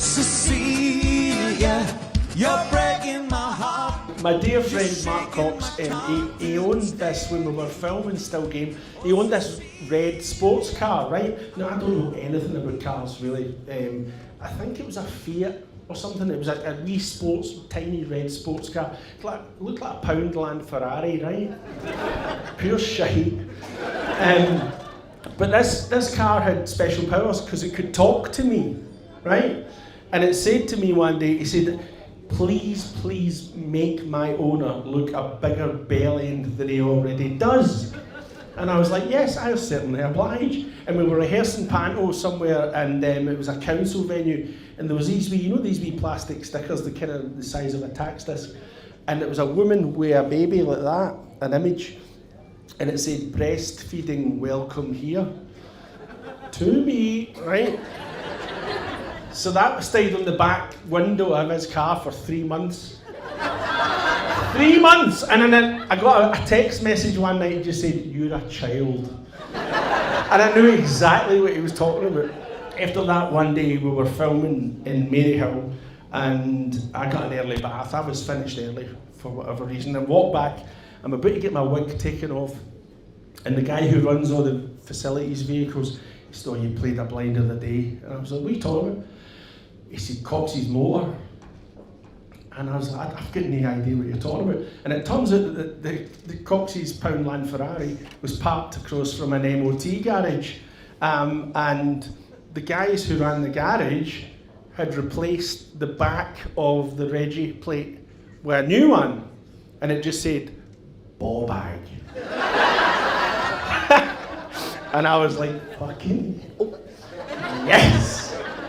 Cecilia, you're breaking my heart. My dear friend Mark Cox, he owned this when we were filming Still Game. He owned this red sports car, right? Now I don't know anything about cars really. I think it was a Fiat or something. It was a wee sports, tiny red sports car. It looked like a Poundland Ferrari, right? Pure shite. But this car had special powers because it could talk to me, right? And it said to me one day, he said, please make my owner look a bigger bell end than he already does. And I was like, yes, I'll certainly oblige. And we were rehearsing panto somewhere, and it was a council venue, and there was these wee plastic stickers, the size of a tax disc, and it was a woman with a baby like that, an image, and it said, breastfeeding welcome here. To me, right? So that stayed on the back window of his car for 3 months. 3 months! And then I got a text message one night that just said, you're a child. And I knew exactly what he was talking about. After that one day we were filming in Maryhill and I got an early bath. I was finished early for whatever reason. I walked back, I'm about to get my wig taken off, and the guy who runs all the facilities vehicles, he said, oh, you played a blind of the day. And I was like, what are you talking about? He said, Cox's motor. And I was like, I've got no idea what you're talking about. And it turns out that the Cox's Poundland Ferrari was parked across from an MOT garage. And the guys who ran the garage had replaced the back of the Reggie plate with a new one. And it just said, ball bag. And I was like, fucking, yes.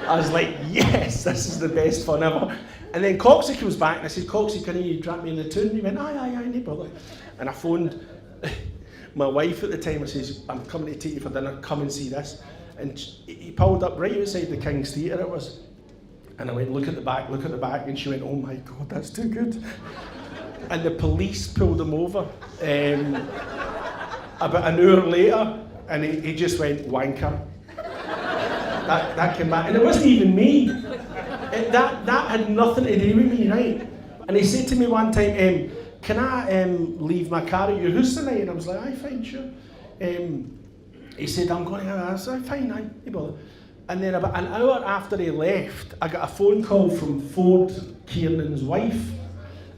I was like, yes, this is the best fun ever. And then Coxie comes back and I said, Coxie, can you drop me in the tune? And he went, aye, no bother. And I phoned my wife at the time. I says, I'm coming to take you for dinner, come and see this. And he pulled up right outside the King's Theatre it was. And I went, look at the back. And she went, oh my God, that's too good. And the police pulled him over about an hour later, and he just went, wanker. That came back, and it wasn't even me. That had nothing to do with me, right? And he said to me one time, can I leave my car at your house tonight? And I was like, aye, fine, sure. He said, I'm going to, I said, fine, aye, no bother. And then about an hour after he left, I got a phone call from Ford Kiernan's wife,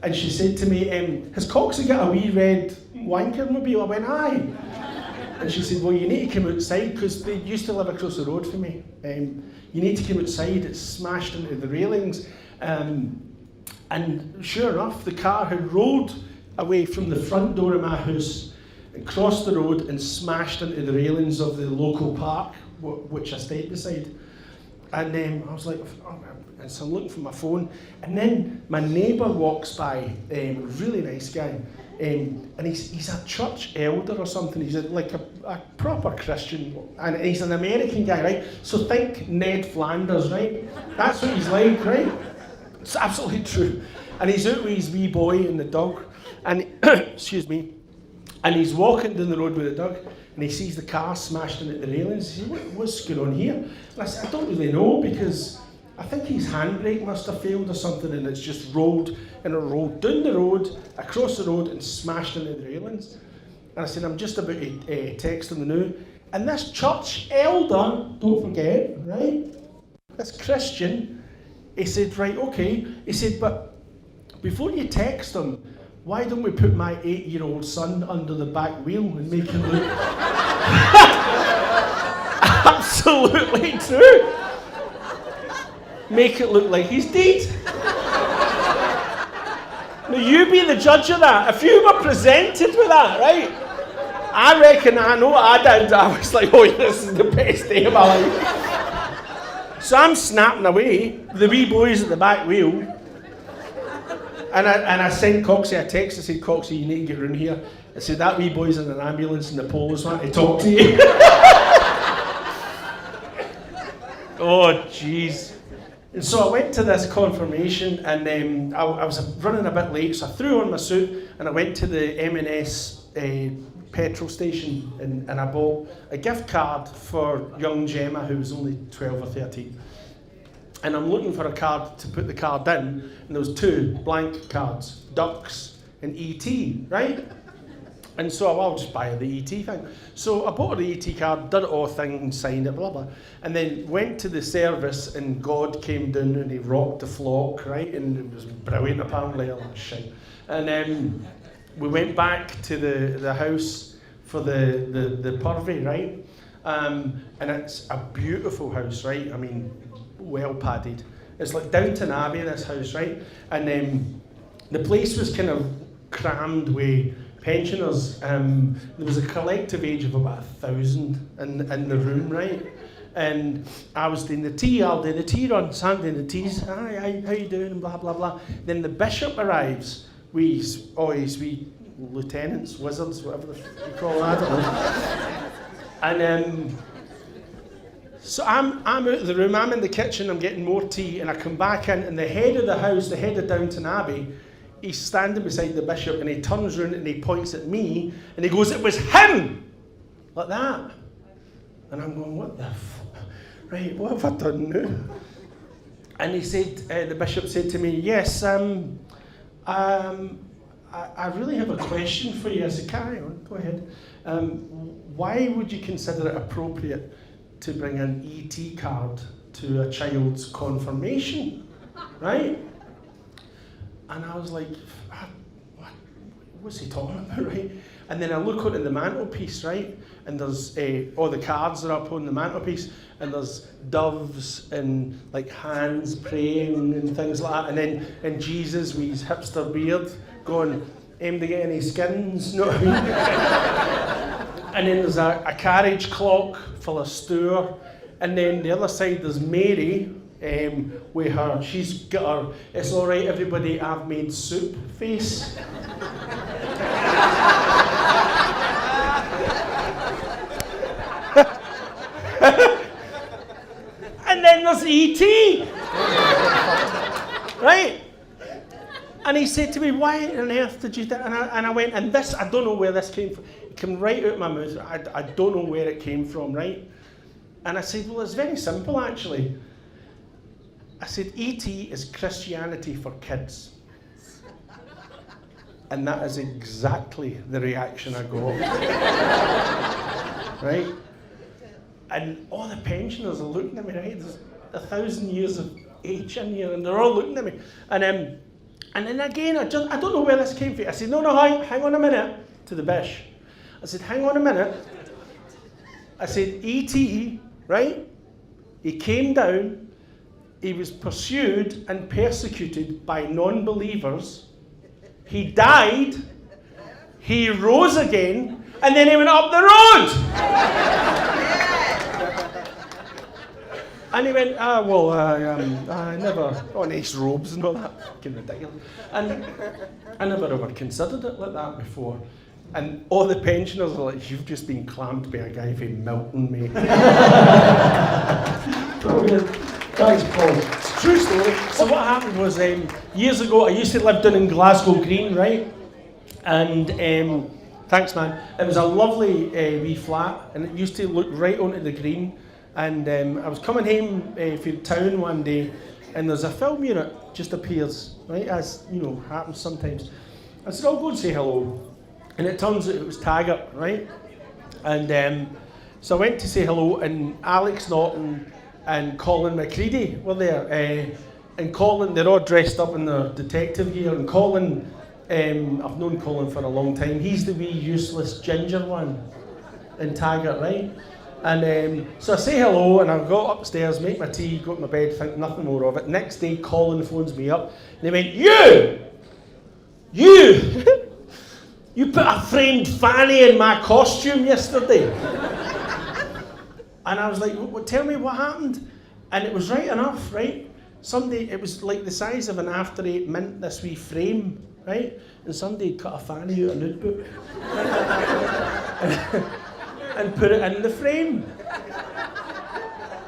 and she said to me, has Coxie got a wee red wanker mobile? I went, aye. And she said, well, you need to come outside, because they used to live across the road from me. You need to come outside, it's smashed into the railings. And sure enough, the car had rolled away from the front door of my house and crossed the road and smashed into the railings of the local park, which I stayed beside. And I was like, oh, and so I'm looking for my phone. And then my neighbour walks by, really nice guy. And he's a church elder or something. He's like a proper Christian, and he's an American guy, right? So think Ned Flanders, right? That's what he's like, right? It's absolutely true. And he's out with his wee boy and the dog, and excuse me, and he's walking down the road with the dog, and he sees the car smashed into the railings. He says, what's going on here? And I said, I don't really know, because I think his handbrake must have failed or something, and it's just rolled, and it rolled down the road, across the road, and smashed into the railings. And I said, I'm just about to text him now. And this church elder, don't forget, right, this Christian, he said, right, okay. He said, but before you text him, why don't we put my 8-year-old son under the back wheel and make him look... Absolutely true. Make it look like he's dead. Now you be the judge of that. If you were presented with that, right? I reckon I know what I did. I was like, oh, this is the best day of my life. So I'm snapping away, the wee boys at the back wheel. And I sent Coxie a text. I said, Coxie, you need to get round here. I said, that wee boy's in an ambulance and the polos want to talk to you. Oh, jeez. And so I went to this confirmation, and I was running a bit late, so I threw on my suit and I went to the M&S petrol station, and I bought a gift card for young Gemma, who was only 12 or 13. and I'm looking for a card to put the card in, and there was 2 blank cards, ducks and E.T., right? And so I'll just buy the E.T. thing. So I bought the E.T. card, did it all thing, signed it, blah, blah. And then went to the service, and God came down and he rocked the flock, right? And it was brilliant, apparently, all that shit. And we went back to the house for the purvey, right? And it's a beautiful house, right? I mean, well padded. It's like Downton Abbey, this house, right? And the place was kind of crammed with pensioners. There was a collective age of about 1,000 in the room, right? And I was doing the tea, I'll do the tea run, Sam doing the teas, hi, how you doing, and blah, blah, blah. Then the bishop arrives, we lieutenants, wizards, whatever you call that, I don't know. And so I'm out of the room, I'm in the kitchen, I'm getting more tea, and I come back in, and the head of the house, the head of Downton Abbey, he's standing beside the bishop, and he turns around and he points at me, and he goes, "It was him!" Like that. And I'm going, what the right, what have I done now? And he said, the bishop said to me, "Yes, I really have a question for you." I said, "Carry on, go ahead. Why would you consider it appropriate to bring an E.T. card to a child's confirmation?" Right? And I was like, what's he talking about, right? And then I look onto the mantelpiece, right? And there's all the cards are up on the mantelpiece, and there's doves and like hands praying and things like that. And Jesus with his hipster beard going, "Aim to get any skins," you know what I mean? And then there's a carriage clock full of stour. And then the other side there's Mary, with her, she's got her, "It's all right, everybody, I've made soup" face. And then there's E.T. Right? And he said to me, "Why on earth did you do?" And I went, and this, I don't know where this came from. It came right out of my mouth. I don't know where it came from, right? And I said, "Well, it's very simple, actually." I said, "E.T. is Christianity for kids." And that is exactly the reaction I got. Right? And all the pensioners are looking at me, right? There's 1,000 years of age in here, and they're all looking at me. And then again, I don't know where this came from. I said, no, hang on a minute, to the bish. I said, "Hang on a minute." I said, "E.T., right? He came down, he was pursued and persecuted by non-believers. He died, he rose again, and then he went up the road." And he went, I never, nice robes and all that, fucking ridiculous. And I never ever considered it like that before. And all the pensioners are like, "You've just been clammed by a guy from Milton, mate." Thanks, Paul. It's a true story. So what happened was, years ago, I used to live down in Glasgow Green, right? And thanks, man. It was a lovely wee flat, and it used to look right onto the green. And I was coming home from town one day, and there's a film unit just appears, right, as you know happens sometimes. I said, "I'll go and say hello," and it turns out it was Taggart, right? And so I went to say hello, and Alex Norton and Colin McCready were there. And Colin, they're all dressed up in their detective gear, and Colin, I've known Colin for a long time. He's the wee useless ginger one in Taggart, right? And so I say hello, and I go upstairs, make my tea, go to my bed, think nothing more of it. Next day, Colin phones me up, and he went, You put a framed fanny in my costume yesterday." And I was like, "Well, tell me what happened." And it was right enough, right? Somebody, it was like the size of an After Eight mint, this wee frame, right? And somebody cut a fanny out of a notebook and put it in the frame.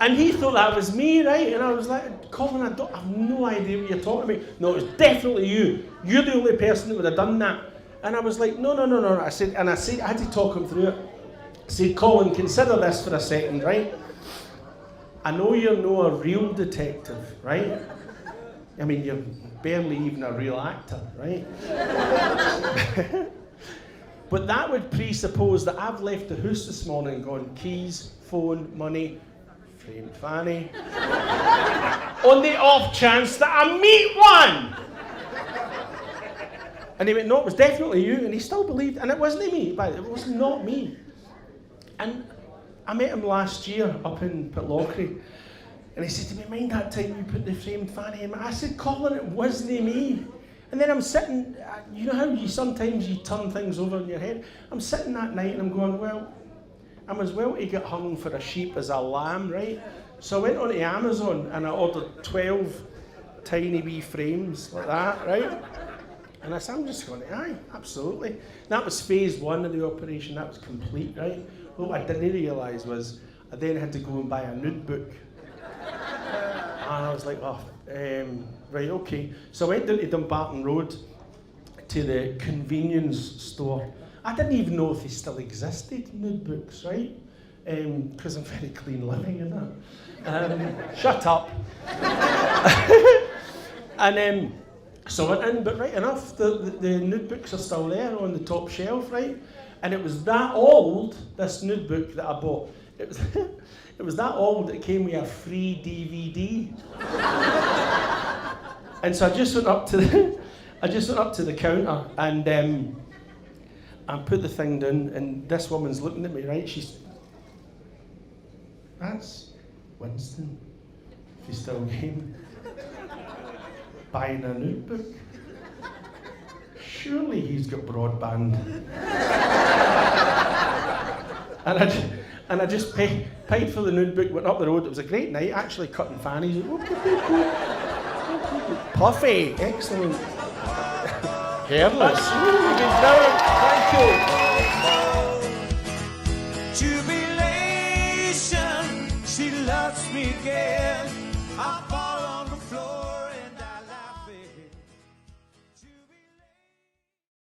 And he thought that was me, right? And I was like, "Colin, I have no idea what you're talking about." "No, it's definitely you. You're the only person that would have done that." And I was like, no. I said, I had to talk him through it. I said, "Colin, consider this for a second, right? I know you're no a real detective, right? I mean, you're barely even a real actor, right? But that would presuppose that I've left the house this morning and gone, keys, phone, money, framed fanny, on the off chance that I meet one. And he went, no, it was definitely you, and he still believed, and it wasn't me, but it was not me. And I met him last year up in Pitlochry, and he said to me, mind that time you put the framed fanny in? I said, Colin, it wasn't me. And then I'm sitting, you know how sometimes you turn things over in your head? I'm sitting that night and I'm going, well, I'm as well to get hung for a sheep as a lamb, right? So I went onto Amazon and I ordered 12 tiny wee frames like that, right? And I said, I'm just going, aye, absolutely. That was phase 1 of the operation, that was complete, right? What I didn't realise was I then had to go and buy a nude book. And I was like, oh, right, okay. So I went down to Dumbarton Road to the convenience store. I didn't even know if they still existed, nude books, right? Because I'm very clean living, you know. Shut up. And so I went in, but right enough, the nude books are still there on the top shelf, right? And it was that old, this nude book that I bought. It was, it was that old that it came with a free DVD. And so I just went up to the counter and I put the thing down, and this woman's looking at me, right? She's, that's Winston, if he's still game, buying a nude book. Surely he's got broadband. And I just paid for the nude book, went up the road. It was a great night, actually cutting fannies. Puffy, excellent. Hairless. You've been brilliant. Thank you. Jubilation, she loves me again.